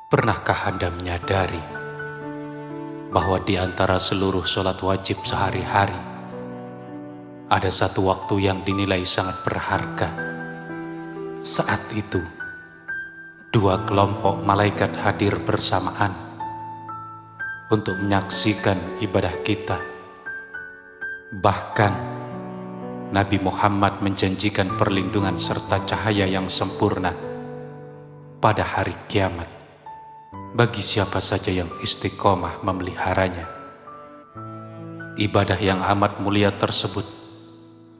Pernahkah Anda menyadari bahwa di antara seluruh sholat wajib sehari-hari, ada satu waktu yang dinilai sangat berharga? Saat itu, dua kelompok malaikat hadir bersamaan untuk menyaksikan ibadah kita. Bahkan, Nabi Muhammad menjanjikan perlindungan serta cahaya yang sempurna pada hari kiamat bagi siapa saja yang istiqomah memeliharanya. Ibadah yang amat mulia tersebut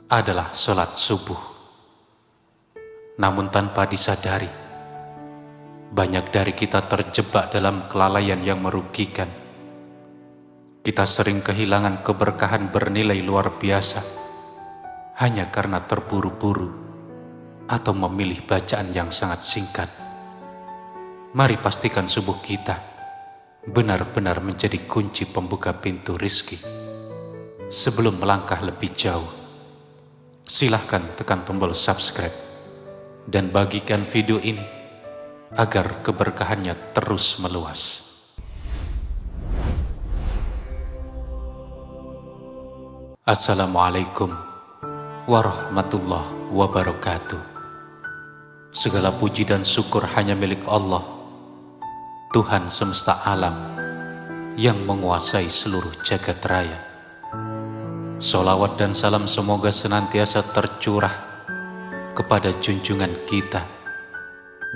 adalah sholat subuh. Namun tanpa disadari, banyak dari kita terjebak dalam kelalaian yang merugikan. Kita sering kehilangan keberkahan bernilai luar biasa hanya karena terburu-buru atau memilih bacaan yang sangat singkat. Mari pastikan subuh kita benar-benar menjadi kunci pembuka pintu rizki. Sebelum melangkah lebih jauh, silahkan tekan tombol subscribe dan bagikan video ini agar keberkahannya terus meluas. Assalamualaikum warahmatullahi wabarakatuh. Segala puji dan syukur hanya milik Allah, Tuhan semesta alam yang menguasai seluruh jagat raya. Sholawat dan salam semoga senantiasa tercurah kepada junjungan kita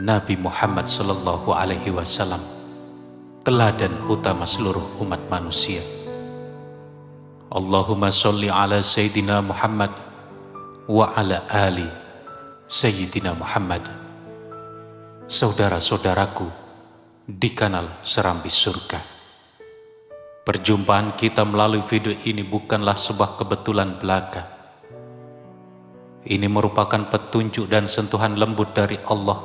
Nabi Muhammad sallallahu alaihi wasallam, teladan utama seluruh umat manusia. Allahumma sholli ala Sayyidina Muhammad wa ala ali Sayyidina Muhammad. Saudara-saudaraku di kanal Serambi Surga, perjumpaan kita melalui video ini bukanlah sebuah kebetulan belaka. Ini merupakan petunjuk dan sentuhan lembut dari Allah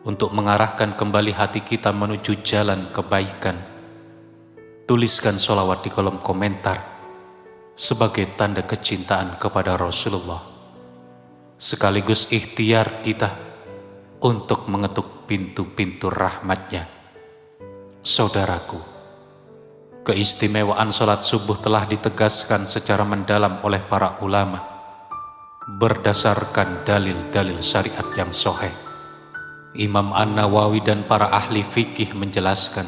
untuk mengarahkan kembali hati kita menuju jalan kebaikan. Tuliskan sholawat di kolom komentar sebagai tanda kecintaan kepada Rasulullah, sekaligus ikhtiar kita untuk mengetuk pintu-pintu rahmatnya. Saudaraku, keistimewaan sholat subuh telah ditegaskan secara mendalam oleh para ulama berdasarkan dalil-dalil syariat yang sahih. Imam An-Nawawi dan para ahli fikih menjelaskan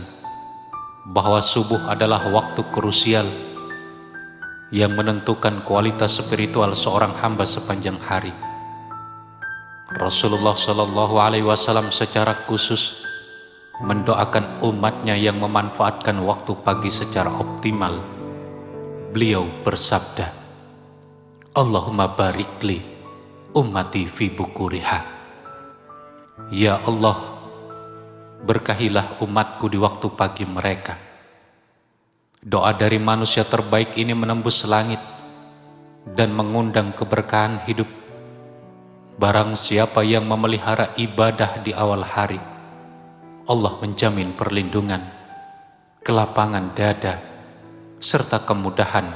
bahwa subuh adalah waktu krusial yang menentukan kualitas spiritual seorang hamba sepanjang hari. Rasulullah Shallallahu Alaihi Wasallam secara khusus mendoakan umatnya yang memanfaatkan waktu pagi secara optimal. Beliau bersabda, Allahumma barikli ummati fi bukuriha. Ya Allah, berkahilah umatku di waktu pagi mereka. Doa dari manusia terbaik ini menembus langit dan mengundang keberkahan hidup. Barang siapa yang memelihara ibadah di awal hari, Allah menjamin perlindungan, kelapangan dada, serta kemudahan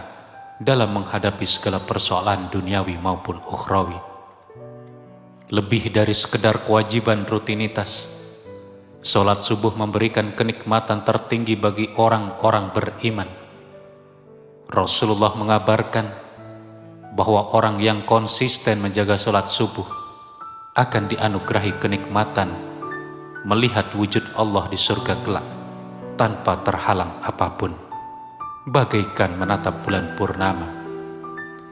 dalam menghadapi segala persoalan duniawi maupun ukhrawi. Lebih dari sekedar kewajiban rutinitas, sholat subuh memberikan kenikmatan tertinggi bagi orang-orang beriman. Rasulullah mengabarkan bahwa orang yang konsisten menjaga sholat subuh akan dianugerahi kenikmatan melihat wujud Allah di surga kelak tanpa terhalang apapun, bagaikan menatap bulan purnama.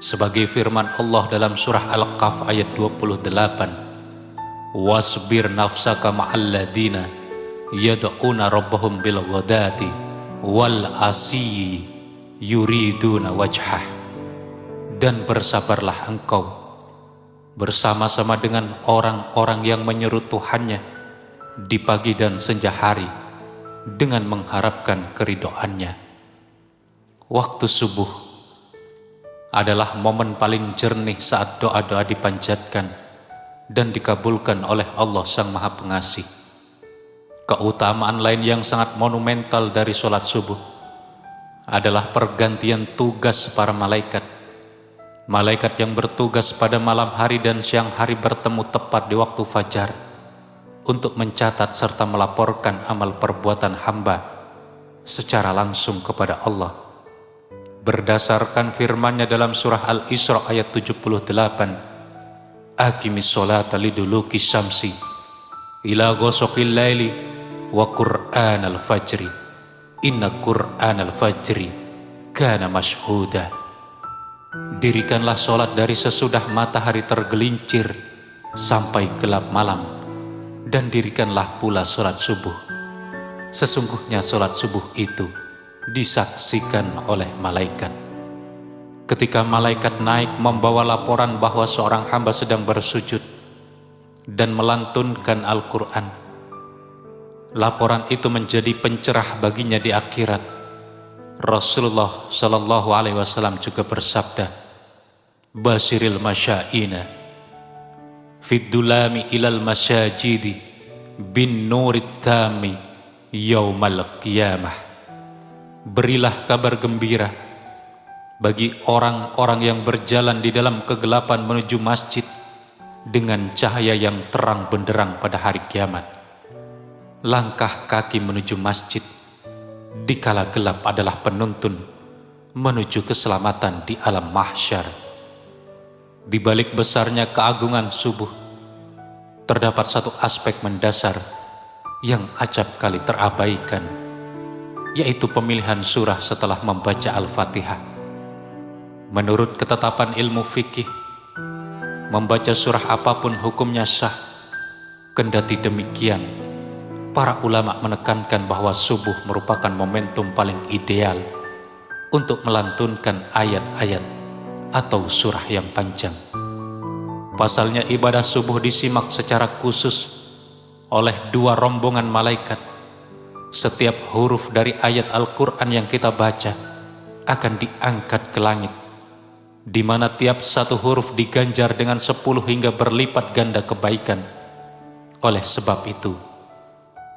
Sebagai firman Allah dalam surah Al-Kahf ayat 28, wasbir nafsaka ma'alladina yad'una rabbahum bil ghadati wal asyi yuriduna wajhah. Dan bersabarlah engkau bersama-sama dengan orang-orang yang menyeru Tuhannya di pagi dan senja hari dengan mengharapkan keridhoannya. Waktu subuh adalah momen paling jernih saat doa-doa dipanjatkan dan dikabulkan oleh Allah Sang Maha Pengasih. Keutamaan lain yang sangat monumental dari sholat subuh adalah pergantian tugas para malaikat. Malaikat yang bertugas pada malam hari dan siang hari bertemu tepat di waktu fajar untuk mencatat serta melaporkan amal perbuatan hamba secara langsung kepada Allah. Berdasarkan firman-Nya dalam surah Al-Isra ayat 78, Aqimis sholata liduluki syamsi ila ghasaqil laili wa qur'anal fajri inna qur'anal fajri kana mashhuda. Dirikanlah sholat dari sesudah matahari tergelincir sampai gelap malam, dan dirikanlah pula sholat subuh. Sesungguhnya sholat subuh itu disaksikan oleh malaikat. Ketika malaikat naik membawa laporan bahwa seorang hamba sedang bersujud dan melantunkan Al-Quran, laporan itu menjadi pencerah baginya di akhirat. Rasulullah Shallallahu Alaihi Wasallam juga bersabda, Basiril masyaina fid dulami ilal masyajidi bin nurit tami yaumal qiyamah. Berilah kabar gembira bagi orang-orang yang berjalan di dalam kegelapan menuju masjid dengan cahaya yang terang benderang pada hari kiamat. Langkah kaki menuju masjid dikala gelap adalah penuntun menuju keselamatan di alam mahsyar. Di balik besarnya keagungan subuh, terdapat satu aspek mendasar yang acap kali terabaikan, yaitu pemilihan surah setelah membaca Al-Fatihah. Menurut ketetapan ilmu fikih, membaca surah apapun hukumnya sah. Kendati demikian, para ulama menekankan bahwa subuh merupakan momentum paling ideal untuk melantunkan ayat-ayat atau surah yang panjang. Pasalnya ibadah subuh disimak secara khusus oleh dua rombongan malaikat. Setiap huruf dari ayat Al-Quran yang kita baca akan diangkat ke langit, di mana tiap satu huruf diganjar dengan 10 hingga berlipat ganda kebaikan. Oleh sebab itu,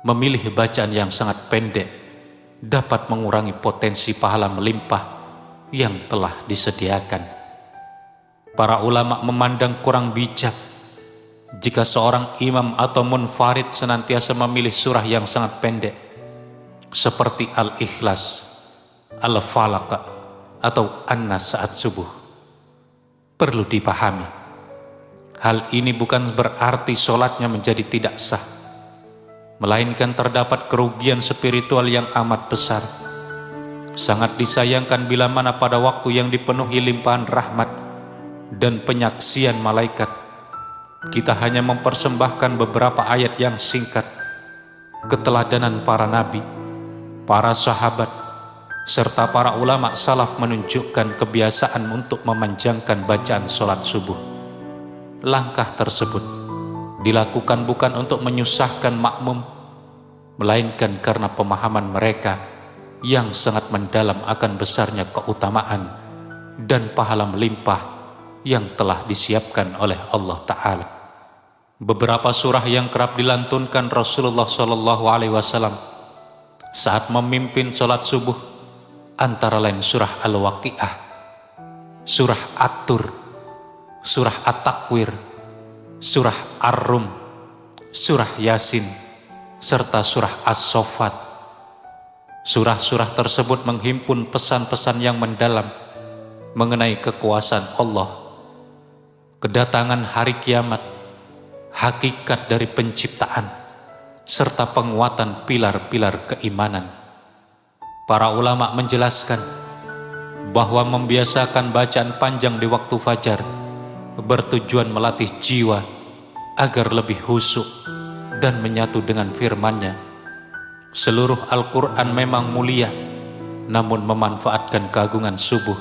memilih bacaan yang sangat pendek dapat mengurangi potensi pahala melimpah yang telah disediakan. Para ulama memandang kurang bijak jika seorang imam atau munfarid senantiasa memilih surah yang sangat pendek, seperti Al-Ikhlas, Al-Falaq, atau An-Nas saat subuh. Perlu dipahami, hal ini bukan berarti sholatnya menjadi tidak sah, melainkan terdapat kerugian spiritual yang amat besar. Sangat disayangkan bila mana pada waktu yang dipenuhi limpahan rahmat dan penyaksian malaikat, kita hanya mempersembahkan beberapa ayat yang singkat. Keteladanan para nabi, para sahabat, serta para ulama salaf menunjukkan kebiasaan untuk memanjangkan bacaan sholat subuh. Langkah tersebut dilakukan bukan untuk menyusahkan makmum, melainkan karena pemahaman mereka yang sangat mendalam akan besarnya keutamaan dan pahala melimpah yang telah disiapkan oleh Allah Ta'ala. Beberapa surah yang kerap dilantunkan Rasulullah SAW saat memimpin sholat subuh antara lain surah Al-Waqi'ah, surah At-Tur, surah At-Takwir, surah Ar-Rum, surah Yasin, serta surah As-Saffat. Surah-surah tersebut menghimpun pesan-pesan yang mendalam mengenai kekuasaan Allah, kedatangan hari kiamat, hakikat dari penciptaan, serta penguatan pilar-pilar keimanan. Para ulama menjelaskan bahwa membiasakan bacaan panjang di waktu fajar bertujuan melatih jiwa agar lebih khusyuk dan menyatu dengan firman-Nya. Seluruh Al-Quran memang mulia, namun memanfaatkan keagungan subuh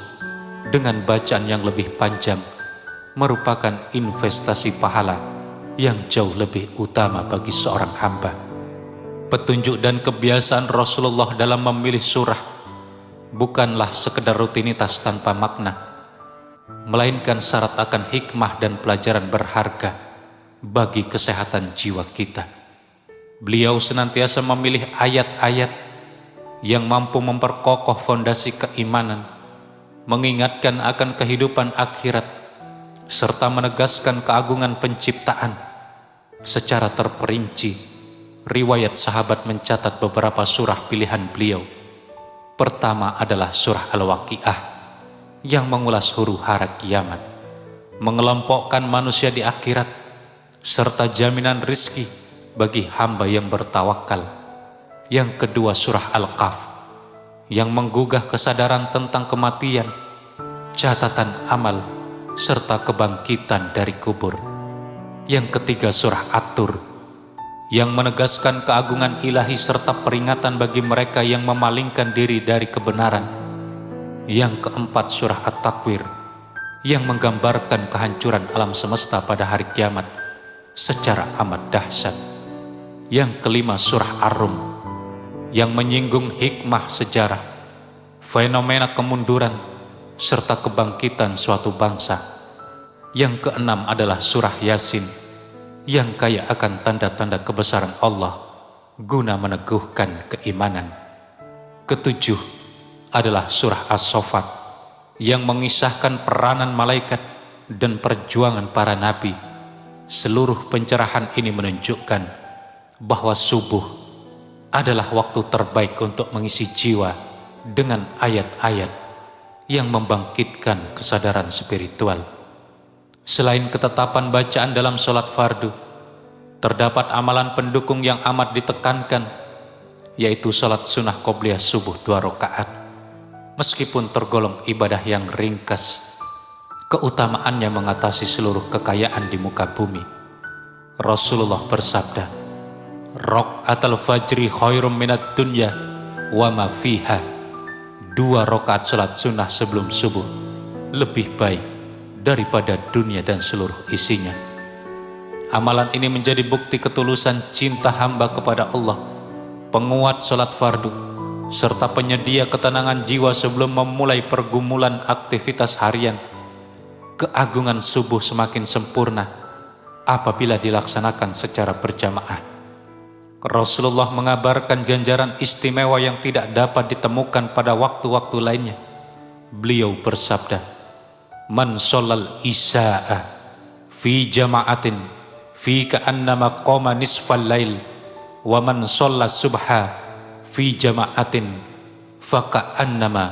dengan bacaan yang lebih panjang merupakan investasi pahala yang jauh lebih utama bagi seorang hamba. Petunjuk dan kebiasaan Rasulullah dalam memilih surah bukanlah sekedar rutinitas tanpa makna, melainkan syarat akan hikmah dan pelajaran berharga bagi kesehatan jiwa kita. Beliau senantiasa memilih ayat-ayat yang mampu memperkokoh fondasi keimanan, mengingatkan akan kehidupan akhirat, serta menegaskan keagungan penciptaan Secara terperinci, riwayat sahabat mencatat beberapa surah pilihan beliau. Pertama adalah surah Al-Waqiah yang mengulas huru-hara kiamat, mengelompokkan manusia di akhirat, serta jaminan rizki bagi hamba yang bertawakal. Yang kedua surah Al-Kahf yang menggugah kesadaran tentang kematian, catatan amal, serta kebangkitan dari kubur. Yang ketiga surah At-Tur yang menegaskan keagungan ilahi serta peringatan bagi mereka yang memalingkan diri dari kebenaran. Yang keempat surah At-Takwir yang menggambarkan kehancuran alam semesta pada hari kiamat secara amat dahsyat. Yang kelima surah Ar-Rum yang menyinggung hikmah sejarah, fenomena kemunduran, serta kebangkitan suatu bangsa. Yang keenam adalah surah Yasin yang kaya akan tanda-tanda kebesaran Allah guna meneguhkan keimanan. Ketujuh adalah surah As-Saffat yang mengisahkan peranan malaikat dan perjuangan para nabi. Seluruh pencerahan ini menunjukkan bahwa subuh adalah waktu terbaik untuk mengisi jiwa dengan ayat-ayat yang membangkitkan kesadaran spiritual. Selain ketetapan bacaan dalam sholat fardu, terdapat amalan pendukung yang amat ditekankan, yaitu sholat sunnah qobliyah subuh 2 rakaat. Meskipun tergolong ibadah yang ringkas, keutamaannya mengatasi seluruh kekayaan di muka bumi. Rasulullah bersabda, "Rakaatul fajri khairum minad dunya wa ma fiha." 2 rakaat sholat sunnah sebelum subuh lebih baik daripada dunia dan seluruh isinya. Amalan ini menjadi bukti ketulusan cinta hamba kepada Allah, penguat sholat fardu, serta penyedia ketenangan jiwa sebelum memulai pergumulan aktivitas harian. Keagungan subuh semakin sempurna apabila dilaksanakan secara berjamaah. Rasulullah mengabarkan ganjaran istimewa yang tidak dapat ditemukan pada waktu-waktu lainnya. Beliau bersabda, "Man sholal isya'a fi jama'atin fi ka'annama qoma nisfal lail wa man sholas subha fi jama'atin fa ka'annama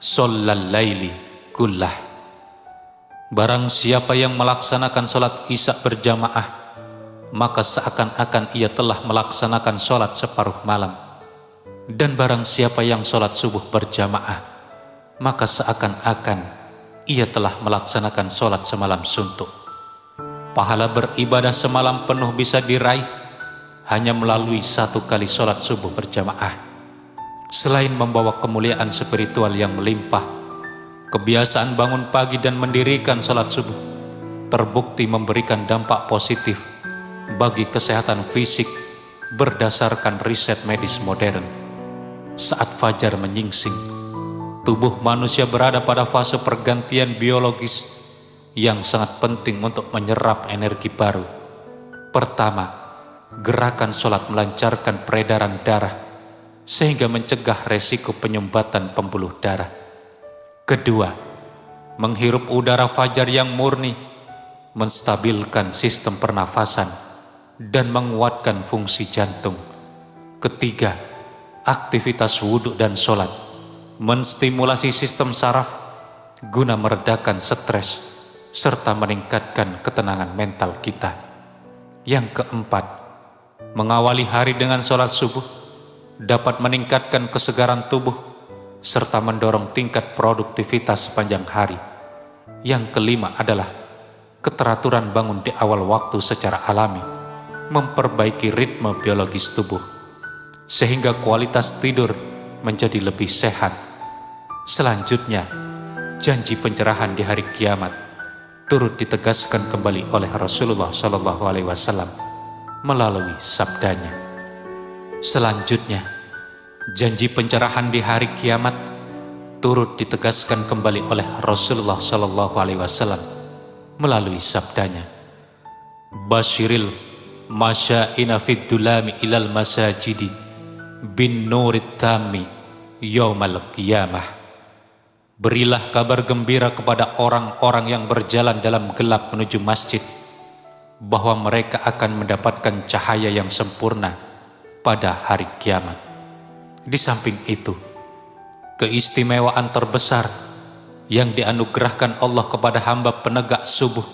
sholal laili kullah." Barang siapa yang melaksanakan sholat isya berjamaah, maka seakan-akan ia telah melaksanakan sholat separuh malam. Dan barang siapa yang sholat subuh berjamaah, maka seakan-akan ia telah melaksanakan sholat semalam suntuk. Pahala beribadah semalam penuh bisa diraih hanya melalui 1 kali sholat subuh berjamaah. Selain membawa kemuliaan spiritual yang melimpah, kebiasaan bangun pagi dan mendirikan sholat subuh terbukti memberikan dampak positif bagi kesehatan fisik berdasarkan riset medis modern. Saat fajar menyingsing, tubuh manusia berada pada fase pergantian biologis yang sangat penting untuk menyerap energi baru. Pertama, gerakan sholat melancarkan peredaran darah sehingga mencegah resiko penyumbatan pembuluh darah. Kedua, menghirup udara fajar yang murni menstabilkan sistem pernafasan dan menguatkan fungsi jantung. Ketiga, aktivitas wudhu dan sholat menstimulasi sistem saraf guna meredakan stres serta meningkatkan ketenangan mental kita. Yang keempat, mengawali hari dengan sholat subuh dapat meningkatkan kesegaran tubuh serta mendorong tingkat produktivitas sepanjang hari. Yang kelima adalah keteraturan bangun di awal waktu secara alami memperbaiki ritme biologis tubuh sehingga kualitas tidur menjadi lebih sehat. Selanjutnya, janji pencerahan di hari kiamat turut ditegaskan kembali oleh Rasulullah SAW melalui sabdanya. Selanjutnya, janji pencerahan di hari kiamat turut ditegaskan kembali oleh Rasulullah SAW melalui sabdanya, "Basyiril masya'ina fid dulami ilal masajidi bin nurit tami yaumal qiyamah." Berilah kabar gembira kepada orang-orang yang berjalan dalam gelap menuju masjid bahwa mereka akan mendapatkan cahaya yang sempurna pada hari kiamat. Di samping itu, keistimewaan terbesar yang dianugerahkan Allah kepada hamba penegak subuh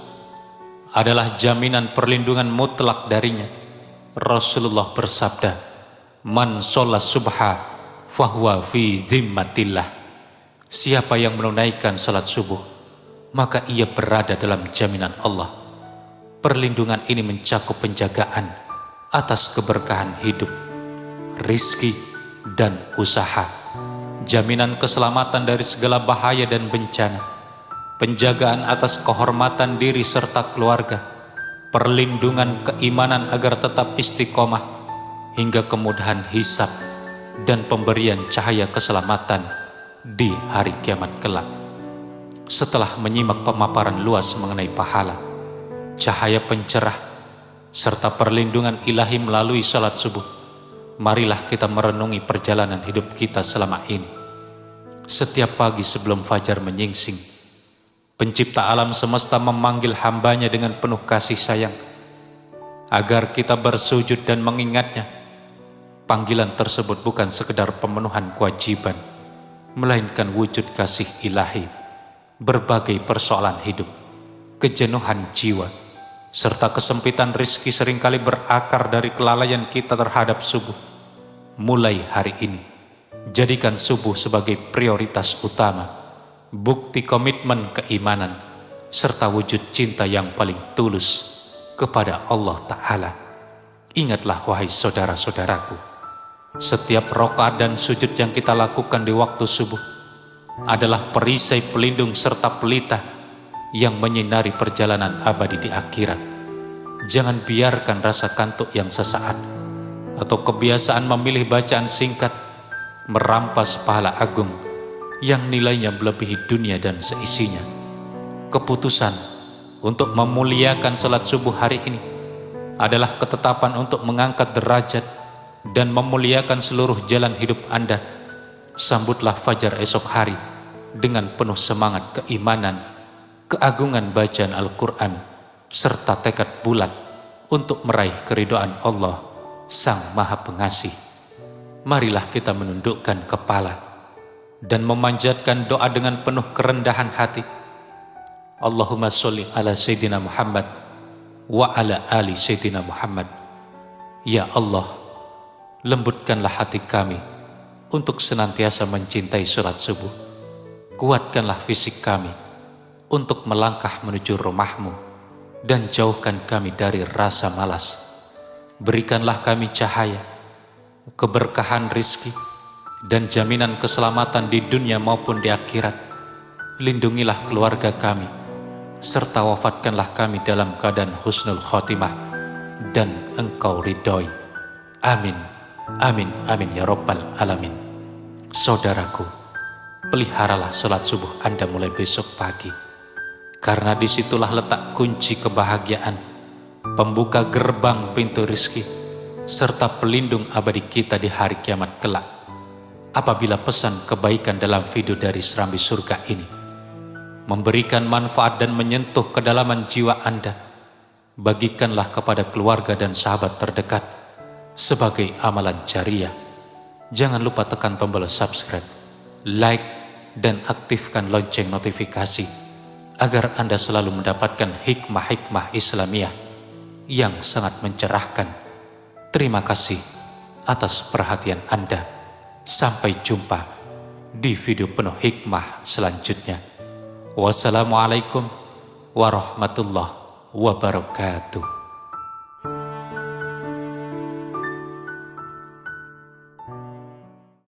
adalah jaminan perlindungan mutlak darinya. Rasulullah bersabda, "Man sholat subha fahuwa fi dhimmatillah." Siapa yang menunaikan salat subuh, maka ia berada dalam jaminan Allah. Perlindungan ini mencakup penjagaan atas keberkahan hidup, rizki, dan usaha, jaminan keselamatan dari segala bahaya dan bencana, penjagaan atas kehormatan diri serta keluarga, perlindungan keimanan agar tetap istiqomah, hingga kemudahan hisab dan pemberian cahaya keselamatan di hari kiamat kelak. Setelah menyimak pemaparan luas mengenai pahala, cahaya pencerah, serta perlindungan ilahi melalui salat subuh, marilah kita merenungi perjalanan hidup kita selama ini. Setiap pagi sebelum fajar menyingsing, Pencipta alam semesta memanggil hambanya dengan penuh kasih sayang, agar kita bersujud dan mengingatnya. Panggilan tersebut bukan sekedar pemenuhan kewajiban, melainkan wujud kasih ilahi. Berbagai persoalan hidup, kejenuhan jiwa, serta kesempitan rizki seringkali berakar dari kelalaian kita terhadap subuh. Mulai hari ini, jadikan subuh sebagai prioritas utama, bukti komitmen keimanan, serta wujud cinta yang paling tulus kepada Allah Ta'ala. Ingatlah wahai saudara-saudaraku, setiap rakaat dan sujud yang kita lakukan di waktu subuh adalah perisai pelindung serta pelita yang menyinari perjalanan abadi di akhirat. Jangan biarkan rasa kantuk yang sesaat atau kebiasaan memilih bacaan singkat merampas pahala agung yang nilainya melebihi dunia dan seisinya. Keputusan untuk memuliakan salat subuh hari ini adalah ketetapan untuk mengangkat derajat dan memuliakan seluruh jalan hidup Anda. Sambutlah fajar esok hari dengan penuh semangat keimanan, keagungan bacaan Al-Quran, serta tekad bulat untuk meraih keridhaan Allah, Sang Maha Pengasih. Marilah kita menundukkan kepala dan memanjatkan doa dengan penuh kerendahan hati. Allahumma sholli ala Sayyidina Muhammad wa ala ali Sayyidina Muhammad. Ya Allah, lembutkanlah hati kami untuk senantiasa mencintai salat subuh. Kuatkanlah fisik kami untuk melangkah menuju rumah-Mu dan jauhkan kami dari rasa malas. Berikanlah kami cahaya, keberkahan rizki, dan jaminan keselamatan di dunia maupun di akhirat. Lindungilah keluarga kami, serta wafatkanlah kami dalam keadaan husnul khotimah dan Engkau ridhoi. Amin, amin, amin ya Rabbal Alamin. Saudaraku, peliharalah salat subuh Anda mulai besok pagi, karena disitulah letak kunci kebahagiaan, pembuka gerbang pintu rizki, serta pelindung abadi kita di hari kiamat kelak. Apabila pesan kebaikan dalam video dari Serambi Surga ini memberikan manfaat dan menyentuh kedalaman jiwa Anda, bagikanlah kepada keluarga dan sahabat terdekat sebagai amalan jariah. Jangan lupa tekan tombol subscribe, like, dan aktifkan lonceng notifikasi agar Anda selalu mendapatkan hikmah-hikmah Islamiyah yang sangat mencerahkan. Terima kasih atas perhatian Anda. Sampai jumpa di video penuh hikmah selanjutnya. Wassalamualaikum warahmatullahi wabarakatuh.